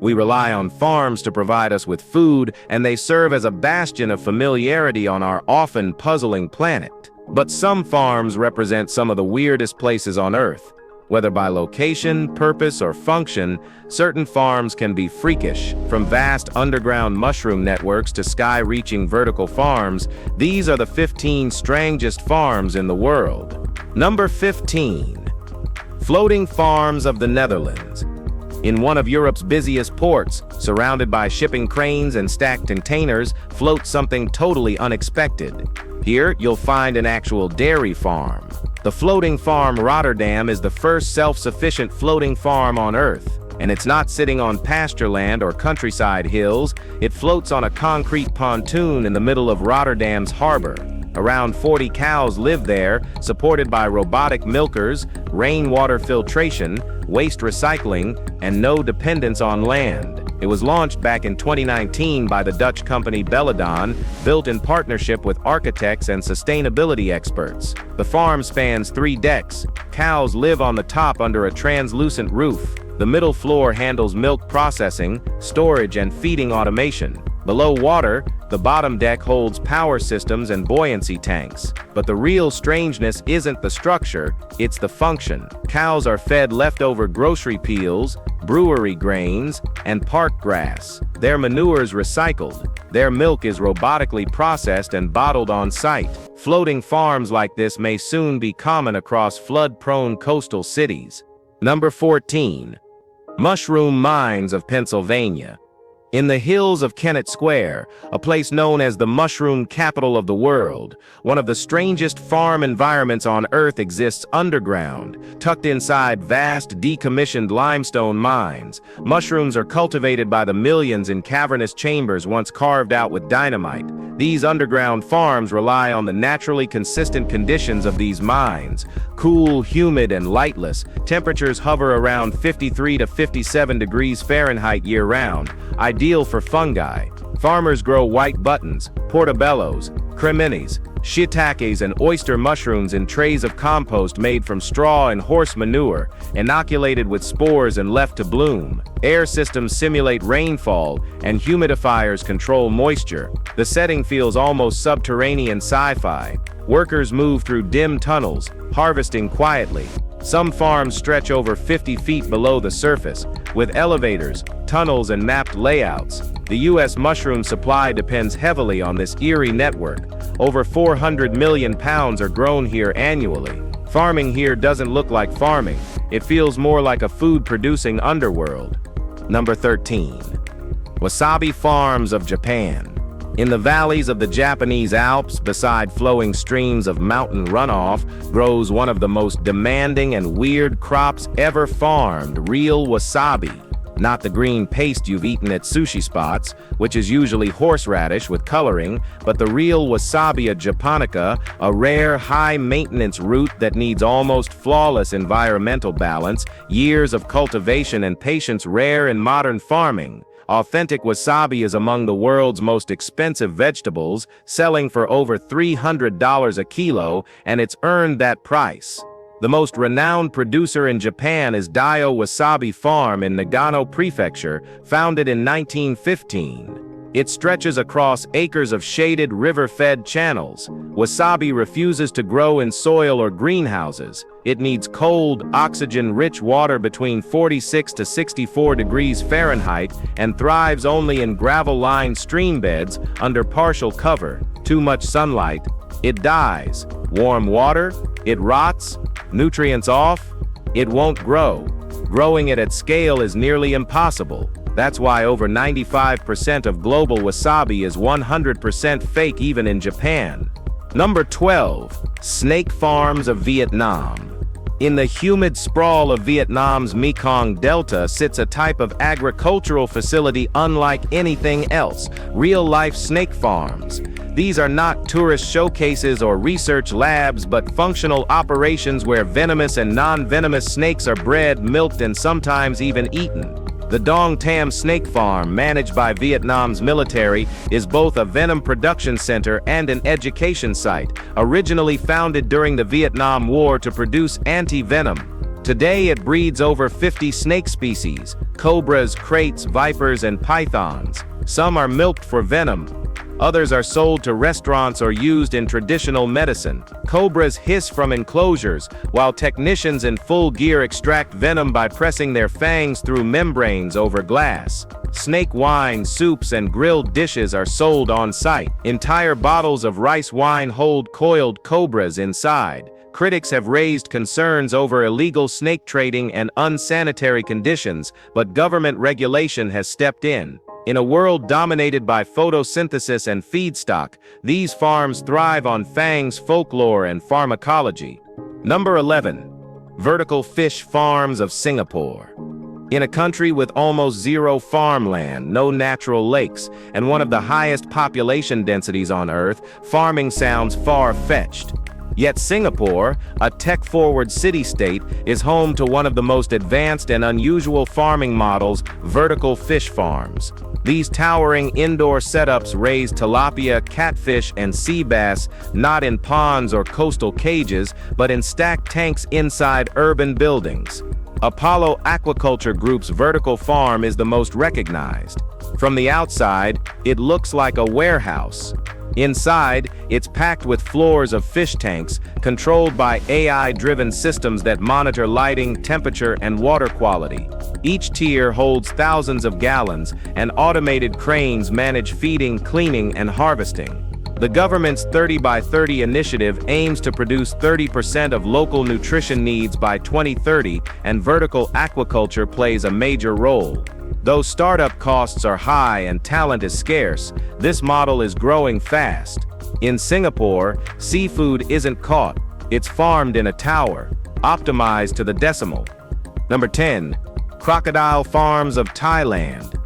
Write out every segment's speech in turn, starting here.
We rely on farms to provide us with food, and they serve as a bastion of familiarity on our often puzzling planet. But some farms represent some of the weirdest places on Earth. Whether by location, purpose, or function, certain farms can be freakish. From vast underground mushroom networks to sky-reaching vertical farms, these are the 15 strangest farms in the world. Number 15. Floating farms of the Netherlands. In one of Europe's busiest ports, surrounded by shipping cranes and stacked containers, floats something totally unexpected. Here, you'll find an actual dairy farm. The floating farm Rotterdam is the first self-sufficient floating farm on Earth, and it's not sitting on pasture land or countryside hills. It floats on a concrete pontoon in the middle of Rotterdam's harbor. Around 40 cows live there, supported by robotic milkers, rainwater filtration, waste recycling, and no dependence on land. It was launched back in 2019 by the Dutch company Belladon, built in partnership with architects and sustainability experts. The farm spans 3 decks. Cows live on the top under a translucent roof. The middle floor handles milk processing, storage, and feeding automation. Below water, the bottom deck holds power systems and buoyancy tanks. But the real strangeness isn't the structure, it's the function. Cows are fed leftover grocery peels, brewery grains, and park grass. Their manure is recycled. Their milk is robotically processed and bottled on site. Floating farms like this may soon be common across flood-prone coastal cities. Number 14. Mushroom Mines of Pennsylvania. In the hills of Kennett Square, a place known as the mushroom capital of the world, one of the strangest farm environments on Earth exists underground, tucked inside vast, decommissioned limestone mines. Mushrooms are cultivated by the millions in cavernous chambers once carved out with dynamite. These underground farms rely on the naturally consistent conditions of these mines. Cool, humid, and lightless, temperatures hover around 53 to 57 degrees Fahrenheit year-round, ideal for fungi. Farmers grow white buttons, portobellos, creminis, shiitakes, and oyster mushrooms in trays of compost made from straw and horse manure, inoculated with spores and left to bloom. Air systems simulate rainfall, and humidifiers control moisture. The setting feels almost subterranean sci-fi. Workers move through dim tunnels, harvesting quietly. Some farms stretch over 50 feet below the surface, with elevators, tunnels, and mapped layouts. The U.S. mushroom supply depends heavily on this eerie network. Over 400 million pounds are grown here annually. Farming here doesn't look like farming. It feels more like a food-producing underworld. Number 13. Wasabi Farms of Japan. In the valleys of the Japanese Alps, beside flowing streams of mountain runoff, grows one of the most demanding and weird crops ever farmed, real wasabi. Not the green paste you've eaten at sushi spots, which is usually horseradish with coloring, but the real Wasabia japonica, a rare, high-maintenance root that needs almost flawless environmental balance, years of cultivation and patience rare in modern farming. Authentic wasabi is among the world's most expensive vegetables, selling for over $300 a kilo, and it's earned that price. The most renowned producer in Japan is Daiyo Wasabi Farm in Nagano Prefecture, founded in 1915. It stretches across acres of shaded river-fed channels. Wasabi refuses to grow in soil or greenhouses. It needs cold, oxygen-rich water between 46 to 64 degrees Fahrenheit and thrives only in gravel-lined stream beds under partial cover. Too much sunlight, it dies. Warm water, it rots. Nutrients off, it won't grow. Growing it at scale is nearly impossible. That's why over 95% of global wasabi is 100% fake even in Japan. Number 12. Snake Farms of Vietnam. In the humid sprawl of Vietnam's Mekong Delta sits a type of agricultural facility unlike anything else, real-life snake farms. These are not tourist showcases or research labs, but functional operations where venomous and non-venomous snakes are bred, milked, and sometimes even eaten. The Dong Tam Snake Farm, managed by Vietnam's military, is both a venom production center and an education site, originally founded during the Vietnam War to produce anti-venom. Today it breeds over 50 snake species, cobras, kraits, vipers, and pythons. Some are milked for venom. Others are sold to restaurants or used in traditional medicine. Cobras hiss from enclosures, while technicians in full gear extract venom by pressing their fangs through membranes over glass. Snake wine, soups, and grilled dishes are sold on site. Entire bottles of rice wine hold coiled cobras inside. Critics have raised concerns over illegal snake trading and unsanitary conditions, but government regulation has stepped in. In a world dominated by photosynthesis and feedstock, these farms thrive on fangs, folklore, and pharmacology. Number 11. Vertical fish farms of Singapore. In a country with almost zero farmland, no natural lakes, and one of the highest population densities on Earth, farming sounds far-fetched. Yet Singapore, a tech-forward city-state, is home to one of the most advanced and unusual farming models, vertical fish farms. These towering indoor setups raise tilapia, catfish, and sea bass not in ponds or coastal cages, but in stacked tanks inside urban buildings. Apollo Aquaculture Group's vertical farm is the most recognized. From the outside, it looks like a warehouse. Inside, it's packed with floors of fish tanks, controlled by AI-driven systems that monitor lighting, temperature, and water quality. Each tier holds thousands of gallons, and automated cranes manage feeding, cleaning, and harvesting. The government's 30 by 30 initiative aims to produce 30% of local nutrition needs by 2030, and vertical aquaculture plays a major role. Though startup costs are high and talent is scarce, this model is growing fast. In Singapore, seafood isn't caught, it's farmed in a tower, optimized to the decimal. Number 10. Crocodile farms of Thailand.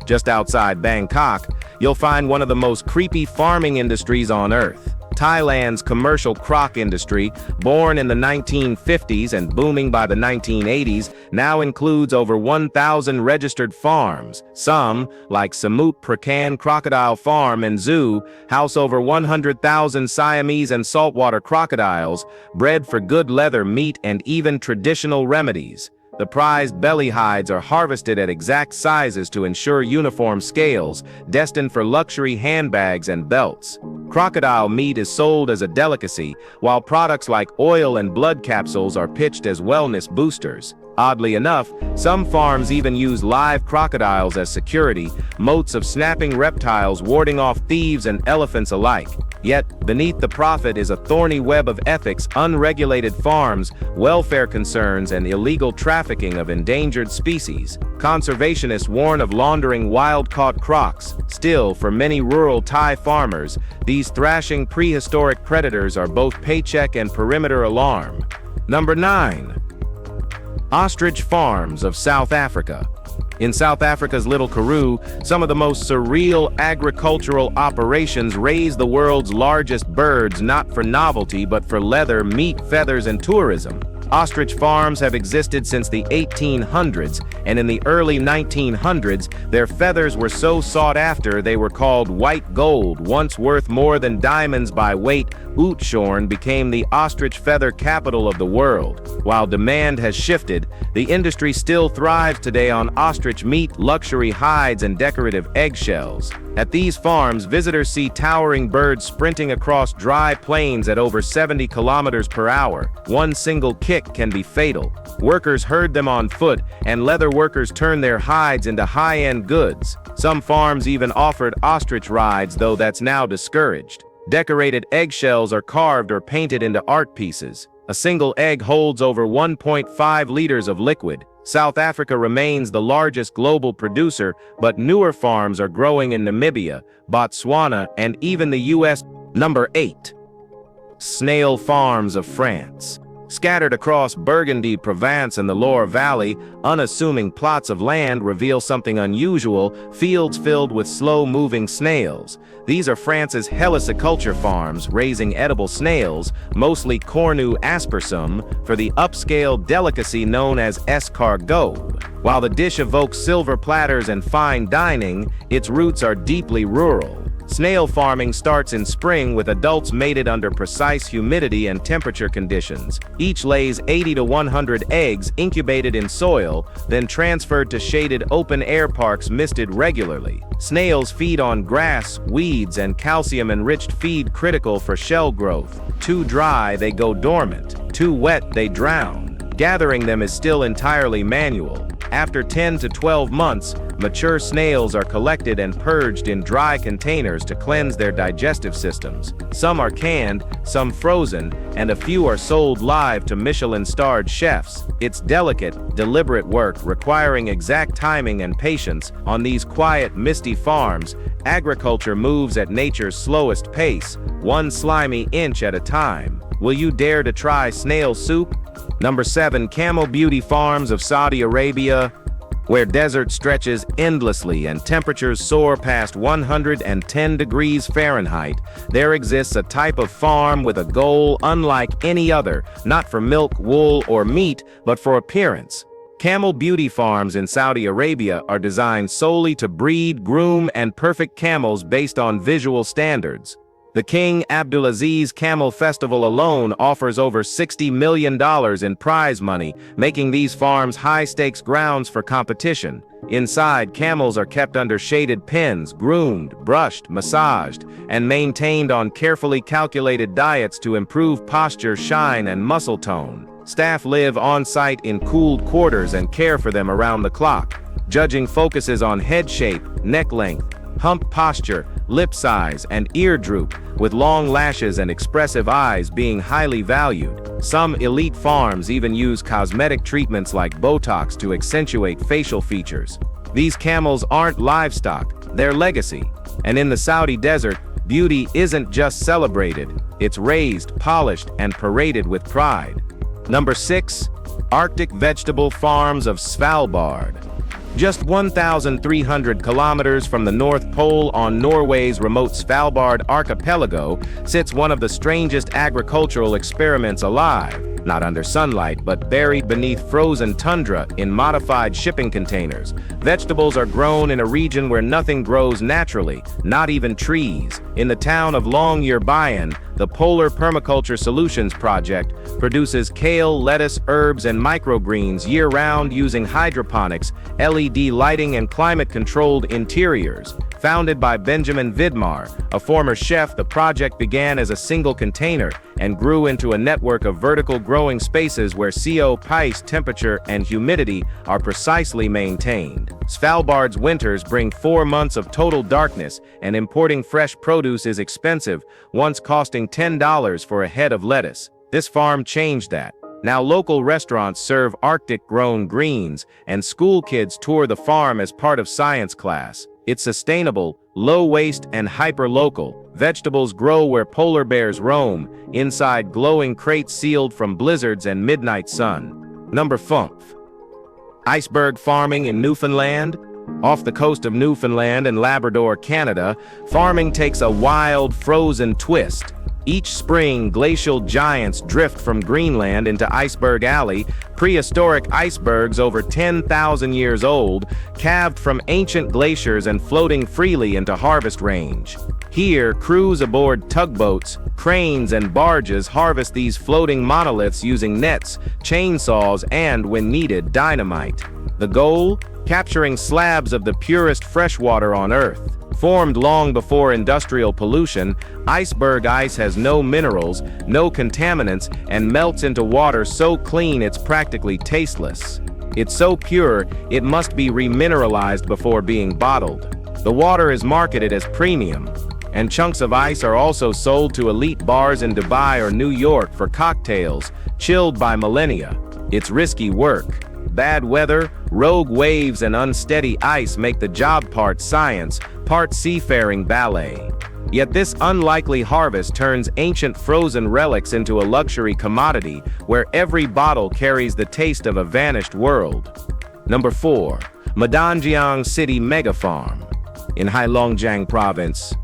Just outside Bangkok, you'll find one of the most creepy farming industries on Earth. Thailand's commercial croc industry, born in the 1950s and booming by the 1980s, now includes over 1,000 registered farms. Some, like Samut Prakan Crocodile Farm and Zoo, house over 100,000 Siamese and saltwater crocodiles, bred for good leather, meat, and even traditional remedies. The prized belly hides are harvested at exact sizes to ensure uniform scales, destined for luxury handbags and belts. Crocodile meat is sold as a delicacy, while products like oil and blood capsules are pitched as wellness boosters. Oddly enough, some farms even use live crocodiles as security, moats of snapping reptiles warding off thieves and elephants alike. Yet, beneath the profit is a thorny web of ethics, unregulated farms, welfare concerns, and illegal trafficking of endangered species. Conservationists warn of laundering wild-caught crocs. Still, for many rural Thai farmers, these thrashing prehistoric predators are both paycheck and perimeter alarm. Number 9. Ostrich farms of South Africa. In South Africa's Little Karoo, some of the most surreal agricultural operations raise the world's largest birds not for novelty but for leather, meat, feathers, and tourism. Ostrich farms have existed since the 1800s, and in the early 1900s, their feathers were so sought after they were called white gold, once worth more than diamonds by weight. Oudtshoorn became the ostrich feather capital of the world. While demand has shifted, the industry still thrives today on ostrich meat, luxury hides, and decorative eggshells. At these farms, visitors see towering birds sprinting across dry plains at over 70 kilometers per hour. One single kick can be fatal. Workers herd them on foot, and leather workers turn their hides into high-end goods. Some farms even offered ostrich rides, though that's now discouraged. Decorated eggshells are carved or painted into art pieces. A single egg holds over 1.5 liters of liquid. South Africa remains the largest global producer, but newer farms are growing in Namibia, Botswana, and even the US. Number 8. Snail farms of France. Scattered across Burgundy, Provence, and the Loire Valley, unassuming plots of land reveal something unusual: fields filled with slow-moving snails. These are France's heliciculture farms, raising edible snails, mostly Cornu aspersum, for the upscale delicacy known as escargot. While the dish evokes silver platters and fine dining, its roots are deeply rural. Snail farming starts in spring with adults mated under precise humidity and temperature conditions. Each lays 80 to 100 eggs incubated in soil, then transferred to shaded open-air parks misted regularly. Snails feed on grass, weeds, and calcium-enriched feed critical for shell growth. Too dry, they go dormant. Too wet, they drown. Gathering them is still entirely manual. After 10 to 12 months, mature snails are collected and purged in dry containers to cleanse their digestive systems. Some are canned, some frozen, and a few are sold live to Michelin-starred chefs. It's delicate, deliberate work requiring exact timing and patience. On these quiet, misty farms, agriculture moves at nature's slowest pace, one slimy inch at a time. Will you dare to try snail soup? Number 7. Camel Beauty Farms of Saudi Arabia. Where desert stretches endlessly and temperatures soar past 110 degrees Fahrenheit, there exists a type of farm with a goal unlike any other, not for milk, wool, or meat, but for appearance. Camel Beauty Farms in Saudi Arabia are designed solely to breed, groom, and perfect camels based on visual standards. The King Abdulaziz Camel Festival alone offers over $60 million in prize money, making these farms high-stakes grounds for competition. Inside, camels are kept under shaded pens, groomed, brushed, massaged, and maintained on carefully calculated diets to improve posture, shine, and muscle tone. Staff live on-site in cooled quarters and care for them around the clock. Judging focuses on head shape, neck length, hump posture, lip size, and ear droop, with long lashes and expressive eyes being highly valued. Some elite farms even use cosmetic treatments like Botox to accentuate facial features. These camels aren't livestock, they're legacy. And in the Saudi desert, beauty isn't just celebrated, it's raised, polished, and paraded with pride. Number 6. Arctic Vegetable Farms of Svalbard. Just 1,300 kilometers from the North Pole on Norway's remote Svalbard archipelago sits one of the strangest agricultural experiments alive, not under sunlight, but buried beneath frozen tundra in modified shipping containers. Vegetables are grown in a region where nothing grows naturally, not even trees. In the town of Longyearbyen, the Polar Permaculture Solutions Project produces kale, lettuce, herbs, and microgreens year-round using hydroponics, LED lighting, and climate-controlled interiors. Founded by Benjamin Vidmar, a former chef, the project began as a single container and grew into a network of vertical growing spaces where CO, ice, temperature, and humidity are precisely maintained. Svalbard's winters bring 4 months of total darkness, and importing fresh produce is expensive, once costing $10 for a head of lettuce. This farm changed that. Now local restaurants serve Arctic-grown greens, and school kids tour the farm as part of science class. It's sustainable, low-waste, and hyper-local. Vegetables grow where polar bears roam, inside glowing crates sealed from blizzards and midnight sun. Number 5. Iceberg farming in Newfoundland. Off the coast of Newfoundland and Labrador, Canada, farming takes a wild, frozen twist. Each spring, glacial giants drift from Greenland into Iceberg Alley, prehistoric icebergs over 10,000 years old, calved from ancient glaciers and floating freely into harvest range. Here, crews aboard tugboats, cranes, and barges harvest these floating monoliths using nets, chainsaws, and, when needed, dynamite. The goal? Capturing slabs of the purest freshwater on Earth. Formed long before industrial pollution, iceberg ice has no minerals, no contaminants, and melts into water so clean it's practically tasteless. It's so pure, it must be remineralized before being bottled. The water is marketed as premium, and chunks of ice are also sold to elite bars in Dubai or New York for cocktails, chilled by millennia. It's risky work. Bad weather, rogue waves, and unsteady ice make the job part science, part seafaring ballet. Yet this unlikely harvest turns ancient frozen relics into a luxury commodity where every bottle carries the taste of a vanished world. Number 4. Madanjiang City Mega Farm. In Heilongjiang Province,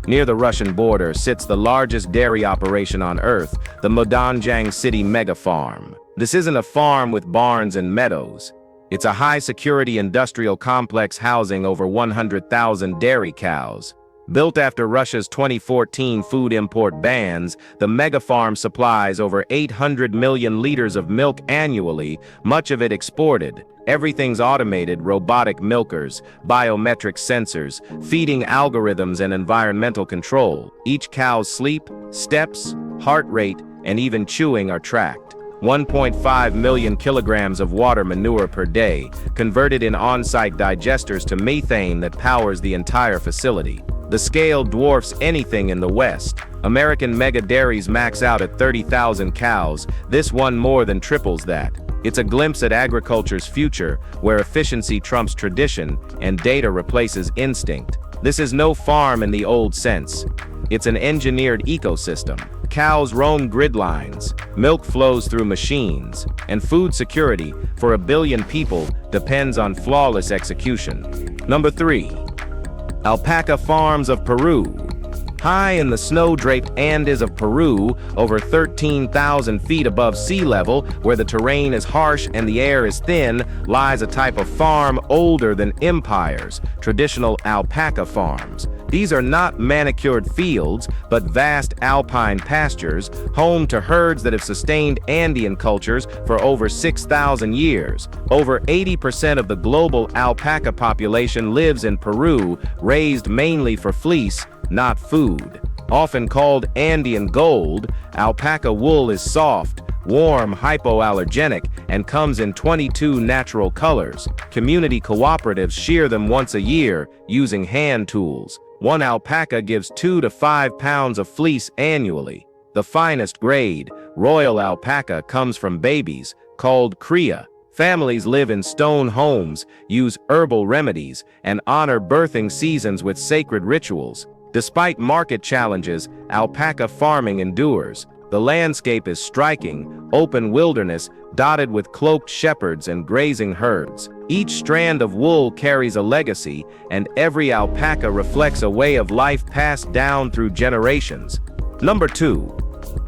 near the Russian border, sits the largest dairy operation on Earth, the Madanjiang City Mega Farm. This isn't a farm with barns and meadows. It's a high-security industrial complex housing over 100,000 dairy cows. Built after Russia's 2014 food import bans, the megafarm supplies over 800 million liters of milk annually, much of it exported. Everything's automated: robotic milkers, biometric sensors, feeding algorithms, and environmental control. Each cow's sleep, steps, heart rate, and even chewing are tracked. 1.5 million kilograms of water manure per day, converted in on-site digesters to methane that powers the entire facility. The scale dwarfs anything in the West. American mega dairies max out at 30,000 cows. This one more than triples that. It's a glimpse at agriculture's future, where efficiency trumps tradition and data replaces instinct. This is no farm in the old sense. It's an engineered ecosystem. Cows roam grid lines, milk flows through machines, and food security for 1 billion people depends on flawless execution. Number 3. Alpaca farms of Peru. High in the snow-draped Andes of Peru, over 13,000 feet above sea level, where the terrain is harsh and the air is thin, lies a type of farm older than empires: traditional alpaca farms. These are not manicured fields, but vast alpine pastures, home to herds that have sustained Andean cultures for over 6,000 years. Over 80% of the global alpaca population lives in Peru, raised mainly for fleece, not food. Often called Andean gold, alpaca wool is soft, warm, hypoallergenic, and comes in 22 natural colors. Community cooperatives shear them once a year using hand tools. One alpaca gives 2 to 5 pounds of fleece annually. The finest grade, royal alpaca, comes from babies, called cria. Families live in stone homes, use herbal remedies, and honor birthing seasons with sacred rituals. Despite market challenges, alpaca farming endures. The landscape is striking: open wilderness dotted with cloaked shepherds and grazing herds. Each strand of wool carries a legacy, and every alpaca reflects a way of life passed down through generations. Number 2.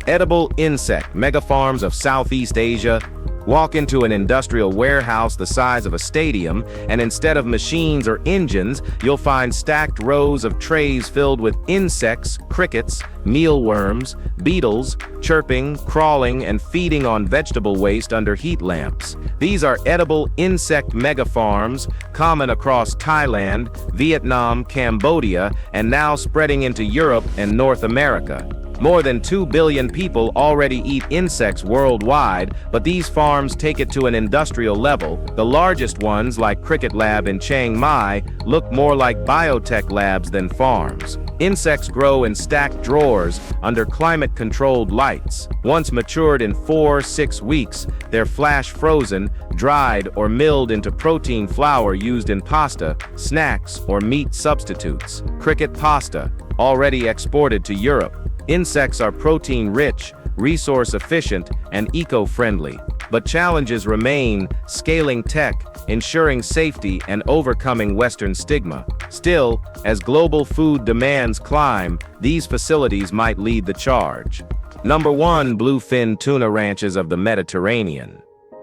Edible insect megafarms of Southeast Asia. Walk into an industrial warehouse the size of a stadium, and instead of machines or engines, you'll find stacked rows of trays filled with insects, crickets, mealworms, beetles, chirping, crawling, and feeding on vegetable waste under heat lamps. These are edible insect megafarms, common across Thailand, Vietnam, Cambodia, and now spreading into Europe and North America. More than 2 billion people already eat insects worldwide, but these farms take it to an industrial level. The largest ones, like Cricket Lab in Chiang Mai, look more like biotech labs than farms. Insects grow in stacked drawers under climate-controlled lights. Once matured in 4-6 weeks, they're flash frozen, dried, or milled into protein flour used in pasta, snacks, or meat substitutes. Cricket pasta, already exported to Europe. Insects are protein-rich, resource-efficient, and eco-friendly. But challenges remain: scaling tech, ensuring safety, and overcoming Western stigma. Still, as global food demands climb, these facilities might lead the charge. Number 1. Bluefin tuna ranches of the Mediterranean.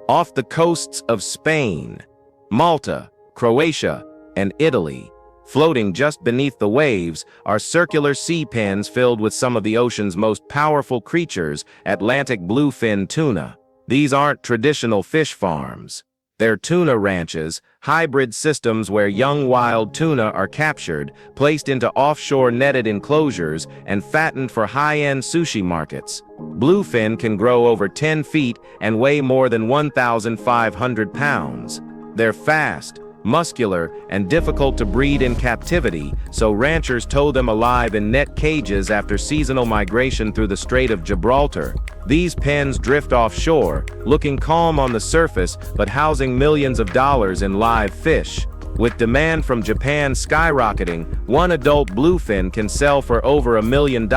Off the coasts of Spain, Malta, Croatia, and Italy, floating just beneath the waves, are circular sea pens filled with some of the ocean's most powerful creatures: Atlantic bluefin tuna. These aren't traditional fish farms. They're tuna ranches, hybrid systems where young wild tuna are captured, placed into offshore netted enclosures, and fattened for high-end sushi markets. Bluefin can grow over 10 feet and weigh more than 1,500 pounds. They're fast, muscular, and difficult to breed in captivity, so ranchers tow them alive in net cages after seasonal migration through the Strait of Gibraltar. These pens drift offshore, looking calm on the surface but housing millions of dollars in live fish. With demand from Japan skyrocketing, one adult bluefin can sell for over $1 million.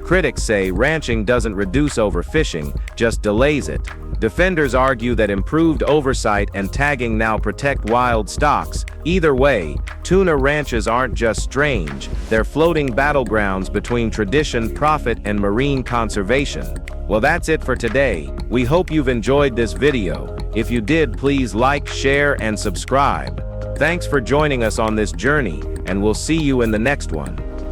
Critics say ranching doesn't reduce overfishing, just delays it. Defenders argue that improved oversight and tagging now protect wild stocks. Either way, tuna ranches aren't just strange, they're floating battlegrounds between tradition, profit, and marine conservation. Well, that's it for today. We hope you've enjoyed this video. If you did, please like, share, and subscribe. Thanks for joining us on this journey, and we'll see you in the next one.